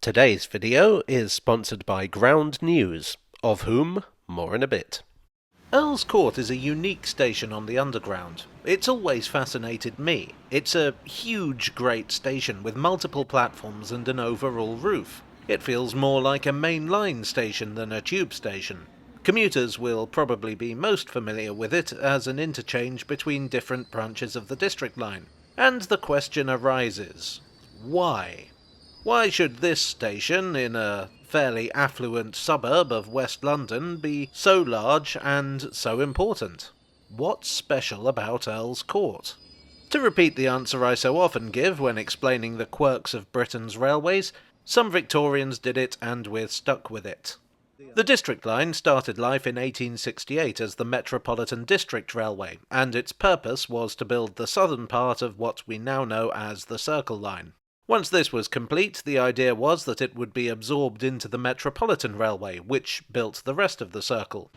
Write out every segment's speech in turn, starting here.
Today's video is sponsored by Ground News, of whom more in a bit. Earl's Court is a unique station on the Underground. It's always fascinated me. It's a huge, great station with multiple platforms and an overall roof. It feels more like a main line station than a tube station. Commuters will probably be most familiar with it as an interchange between different branches of the District Line. And the question arises, why? Why should this station, in a fairly affluent suburb of West London, be so large and so important? What's special about Earl's Court? To repeat the answer I so often give when explaining the quirks of Britain's railways, some Victorians did it and we're stuck with it. The District Line started life in 1868 as the Metropolitan District Railway, and its purpose was to build the southern part of what we now know as the Circle Line. Once this was complete, the idea was that it would be absorbed into the Metropolitan Railway, which built the rest of the circle.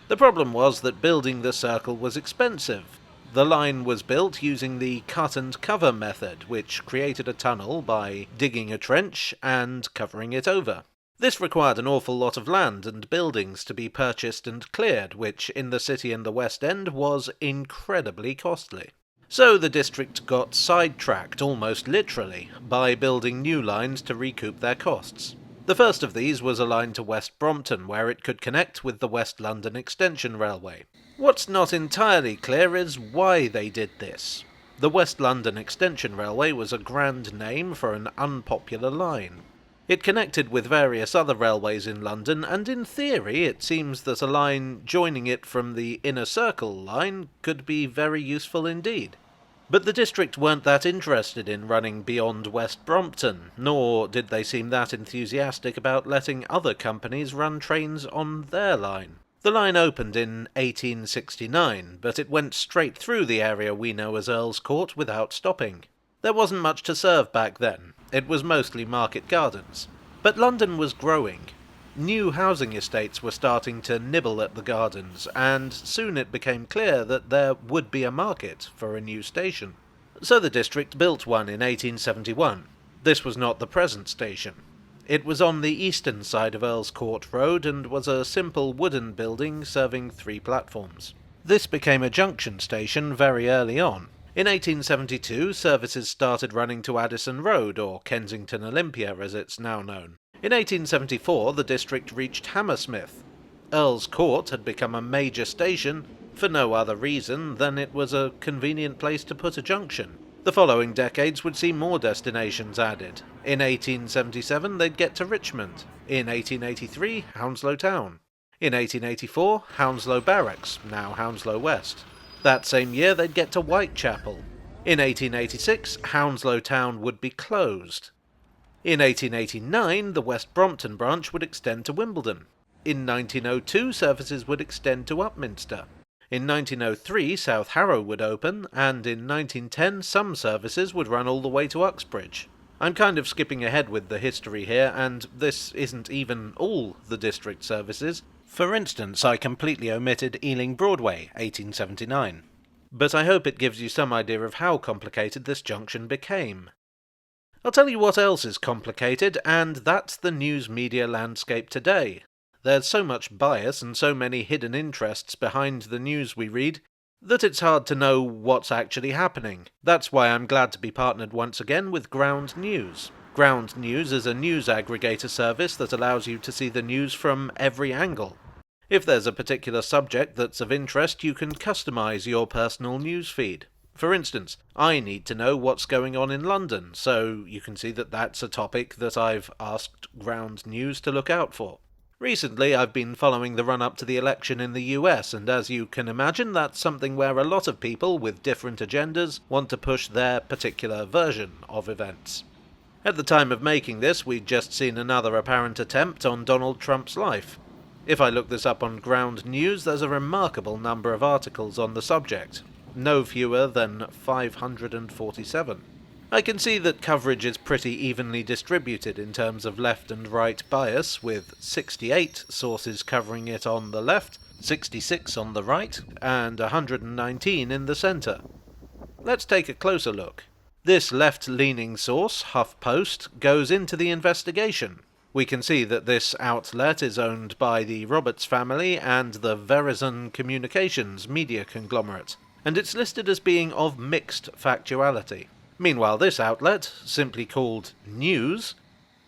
The problem was that building the circle was expensive. The line was built using the cut-and-cover method, which created a tunnel by digging a trench and covering it over. This required an awful lot of land and buildings to be purchased and cleared, which in the city and the West End was incredibly costly. So the district got sidetracked, almost literally, by building new lines to recoup their costs. The first of these was a line to West Brompton, where it could connect with the West London Extension Railway. What's not entirely clear is why they did this. The West London Extension Railway was a grand name for an unpopular line. It connected with various other railways in London, and in theory it seems that a line joining it from the Inner Circle line could be very useful indeed. But the district weren't that interested in running beyond West Brompton, nor did they seem that enthusiastic about letting other companies run trains on their line. The line opened in 1869, but it went straight through the area we know as Earl's Court without stopping. There wasn't much to serve back then. It was mostly market gardens. But London was growing. New housing estates were starting to nibble at the gardens, and soon it became clear that there would be a market for a new station. So the district built one in 1871. This was not the present station. It was on the eastern side of Earl's Court Road and was a simple wooden building serving 3 platforms. This became a junction station very early on. In 1872, services started running to Addison Road, or Kensington Olympia as it's now known. In 1874, the district reached Hammersmith. Earl's Court had become a major station for no other reason than it was a convenient place to put a junction. The following decades would see more destinations added. In 1877, they'd get to Richmond. In 1883, Hounslow Town. In 1884, Hounslow Barracks, now Hounslow West. That same year they'd get to Whitechapel. In 1886, Hounslow Town would be closed. In 1889, the West Brompton branch would extend to Wimbledon. In 1902, services would extend to Upminster. In 1903, South Harrow would open, and in 1910 some services would run all the way to Uxbridge. I'm kind of skipping ahead with the history here, and this isn't even all the district services. For instance, I completely omitted Ealing Broadway, 1879. But I hope it gives you some idea of how complicated this junction became. I'll tell you what else is complicated, and that's the news media landscape today. There's so much bias and so many hidden interests behind the news we read that it's hard to know what's actually happening. That's why I'm glad to be partnered once again with Ground News. Ground News is a news aggregator service that allows you to see the news from every angle. If there's a particular subject that's of interest, you can customize your personal news feed. For instance, I need to know what's going on in London, so you can see that that's a topic that I've asked Ground News to look out for. Recently, I've been following the run-up to the election in the US, and as you can imagine, that's something where a lot of people with different agendas want to push their particular version of events. At the time of making this, we'd just seen another apparent attempt on Donald Trump's life. If I look this up on Ground News, there's a remarkable number of articles on the subject, no fewer than 547. I can see that coverage is pretty evenly distributed in terms of left and right bias, with 68 sources covering it on the left, 66 on the right, and 119 in the centre. Let's take a closer look. This left-leaning source, HuffPost, goes into the investigation. We can see that this outlet is owned by the Roberts family and the Verizon Communications media conglomerate, and it's listed as being of mixed factuality. Meanwhile, this outlet, simply called News,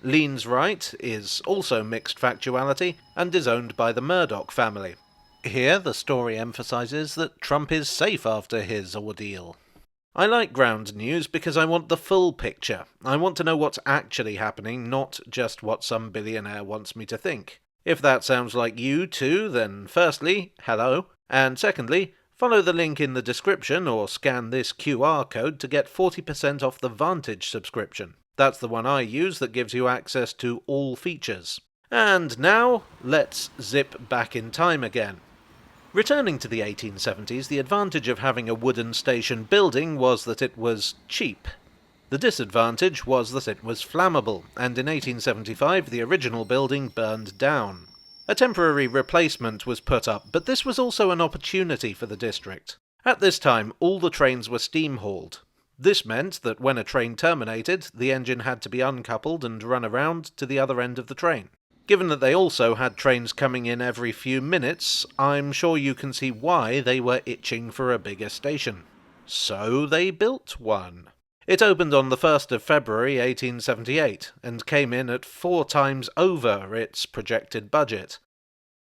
leans right, is also mixed factuality, and is owned by the Murdoch family. Here, the story emphasises that Trump is safe after his ordeal. I like ground news because I want the full picture. I want to know what's actually happening, not just what some billionaire wants me to think. If that sounds like you too, then firstly, hello, and secondly, follow the link in the description or scan this QR code to get 40% off the Vantage subscription. That's the one I use that gives you access to all features. And now, let's zip back in time again. Returning to the 1870s, the advantage of having a wooden station building was that it was cheap. The disadvantage was that it was flammable, and in 1875 the original building burned down. A temporary replacement was put up, but this was also an opportunity for the district. At this time, all the trains were steam-hauled. This meant that when a train terminated, the engine had to be uncoupled and run around to the other end of the train. Given that they also had trains coming in every few minutes, I'm sure you can see why they were itching for a bigger station. So they built one. It opened on the 1st of February 1878, and came in at 4 times over its projected budget.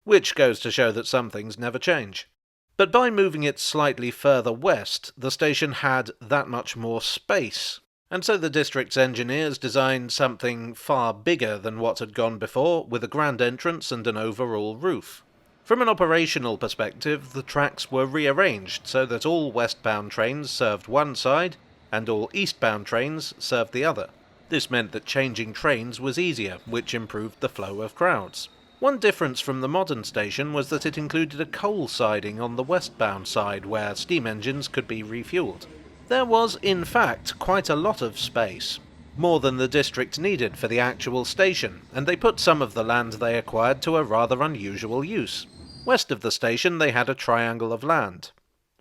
Which goes to show that some things never change. But by moving it slightly further west, the station had that much more space. And so the district's engineers designed something far bigger than what had gone before, with a grand entrance and an overall roof. From an operational perspective, the tracks were rearranged so that all westbound trains served one side, and all eastbound trains served the other. This meant that changing trains was easier, which improved the flow of crowds. One difference from the modern station was that it included a coal siding on the westbound side where steam engines could be refueled. There was, in fact, quite a lot of space, more than the district needed for the actual station, and they put some of the land they acquired to a rather unusual use. West of the station they had a triangle of land.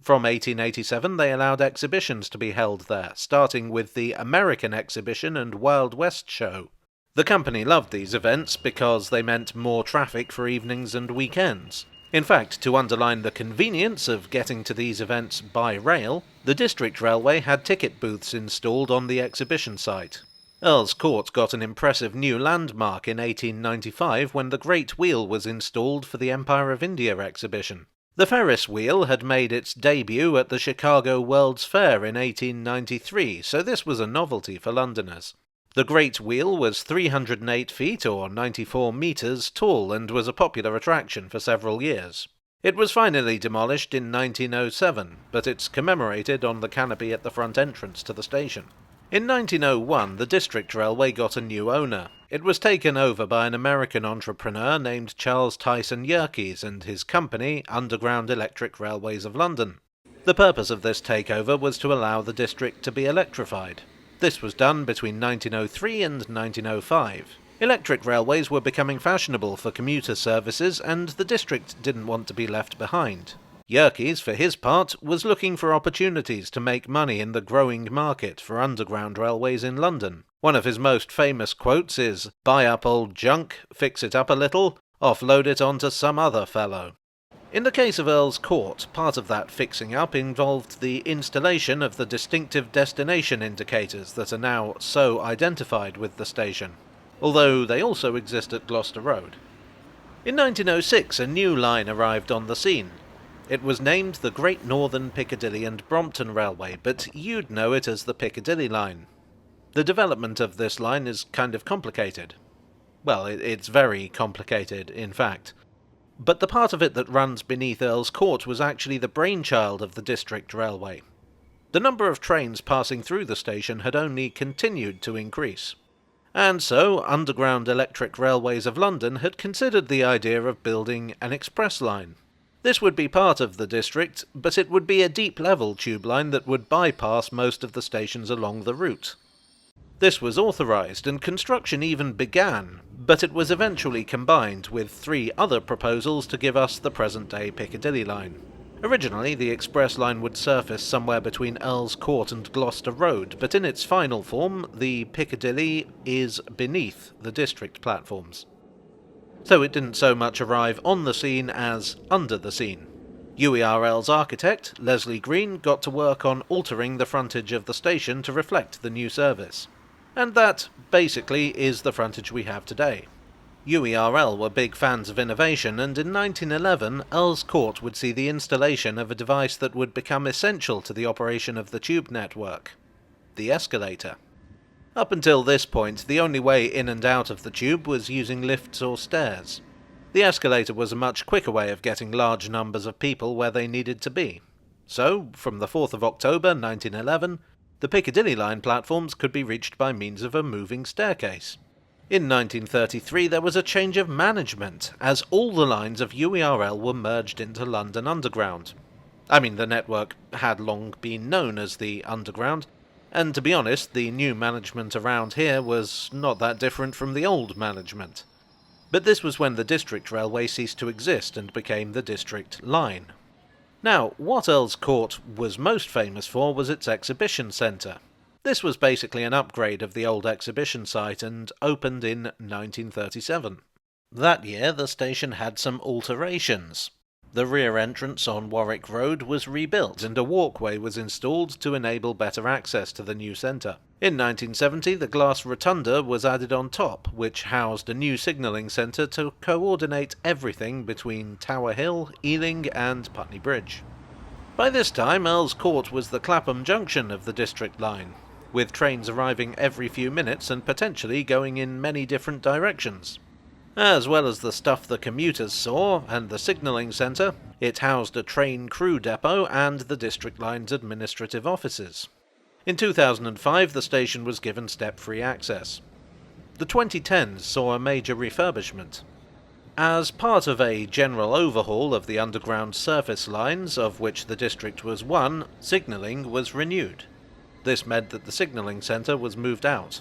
From 1887 they allowed exhibitions to be held there, starting with the American Exhibition and Wild West Show. The company loved these events because they meant more traffic for evenings and weekends. In fact, to underline the convenience of getting to these events by rail, the District Railway had ticket booths installed on the exhibition site. Earl's Court got an impressive new landmark in 1895 when the Great Wheel was installed for the Empire of India exhibition. The Ferris wheel had made its debut at the Chicago World's Fair in 1893, so this was a novelty for Londoners. The Great Wheel was 308 feet or 94 metres tall and was a popular attraction for several years. It was finally demolished in 1907, but it's commemorated on the canopy at the front entrance to the station. In 1901, the District Railway got a new owner. It was taken over by an American entrepreneur named Charles Tyson Yerkes and his company, Underground Electric Railways of London. The purpose of this takeover was to allow the district to be electrified. This was done between 1903 and 1905. Electric railways were becoming fashionable for commuter services, and the district didn't want to be left behind. Yerkes, for his part, was looking for opportunities to make money in the growing market for underground railways in London. One of his most famous quotes is, "Buy up old junk, fix it up a little, offload it onto some other fellow." In the case of Earl's Court, part of that fixing up involved the installation of the distinctive destination indicators that are now so identified with the station, although they also exist at Gloucester Road. In 1906, a new line arrived on the scene. It was named the Great Northern Piccadilly and Brompton Railway, but you'd know it as the Piccadilly Line. The development of this line is kind of complicated. Well, it's very complicated, in fact. But the part of it that runs beneath Earl's Court was actually the brainchild of the District Railway. The number of trains passing through the station had only continued to increase. And so, Underground Electric Railways of London had considered the idea of building an express line. This would be part of the district, but it would be a deep-level tube line that would bypass most of the stations along the route. This was authorised, and construction even began, but it was eventually combined with 3 other proposals to give us the present-day Piccadilly line. Originally, the express line would surface somewhere between Earl's Court and Gloucester Road, but in its final form, the Piccadilly is beneath the district platforms. So it didn't so much arrive on the scene as under the scene. UERL's architect, Leslie Green, got to work on altering the frontage of the station to reflect the new service. And that, basically, is the frontage we have today. UERL were big fans of innovation, and in 1911 Earl's Court would see the installation of a device that would become essential to the operation of the tube network: the escalator. Up until this point, the only way in and out of the tube was using lifts or stairs. The escalator was a much quicker way of getting large numbers of people where they needed to be. So, from the 4th of October 1911, the Piccadilly line platforms could be reached by means of a moving staircase. In 1933 there was a change of management, as all the lines of UERL were merged into London Underground. I mean, the network had long been known as the Underground, and to be honest, the new management around here was not that different from the old management. But this was when the District Railway ceased to exist and became the District Line. Now, what Earl's Court was most famous for was its exhibition centre. This was basically an upgrade of the old exhibition site and opened in 1937. That year the station had some alterations. The rear entrance on Warwick Road was rebuilt and a walkway was installed to enable better access to the new centre. In 1970 the glass rotunda was added on top, which housed a new signalling centre to coordinate everything between Tower Hill, Ealing and Putney Bridge. By this time Earl's Court was the Clapham Junction of the District Line, with trains arriving every few minutes and potentially going in many different directions. As well as the stuff the commuters saw and the signalling centre, it housed a train crew depot and the District Line's administrative offices. In 2005 the station was given step-free access. The 2010s saw a major refurbishment. As part of a general overhaul of the underground surface lines, of which the district was one, signalling was renewed. This meant that the signalling centre was moved out.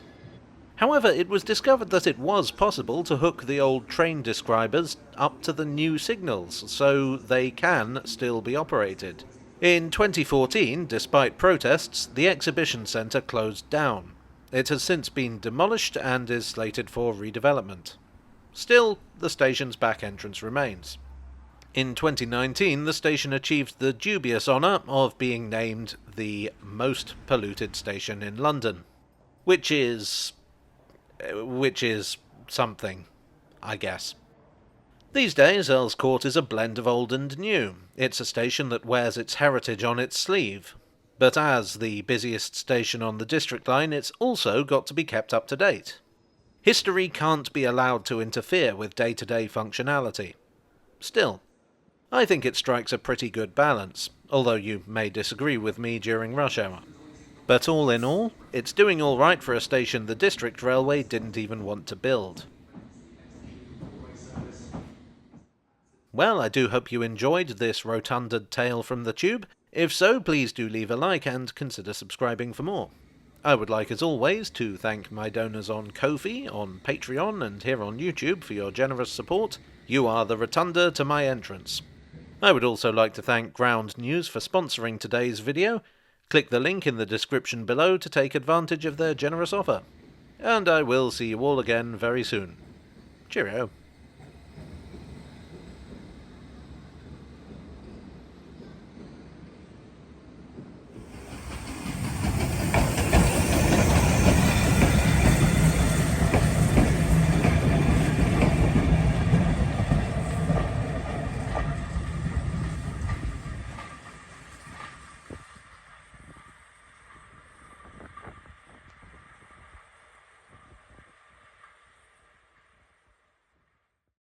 However, it was discovered that it was possible to hook the old train describers up to the new signals, so they can still be operated. In 2014, despite protests, the exhibition centre closed down. It has since been demolished and is slated for redevelopment. Still, the station's back entrance remains. In 2019, the station achieved the dubious honour of being named the most polluted station in London. Which is something, I guess. These days, Earl's Court is a blend of old and new. It's a station that wears its heritage on its sleeve. But as the busiest station on the District Line, it's also got to be kept up to date. History can't be allowed to interfere with day-to-day functionality. Still, I think it strikes a pretty good balance, although you may disagree with me during rush hour. But all in all, it's doing all right for a station the District Railway didn't even want to build. Well, I do hope you enjoyed this rotunded tale from the tube. If so, please do leave a like and consider subscribing for more. I would like, as always, to thank my donors on Ko-fi, on Patreon, and here on YouTube for your generous support. You are the rotunda to my entrance. I would also like to thank Ground News for sponsoring today's video. Click the link in the description below to take advantage of their generous offer. And I will see you all again very soon. Cheerio.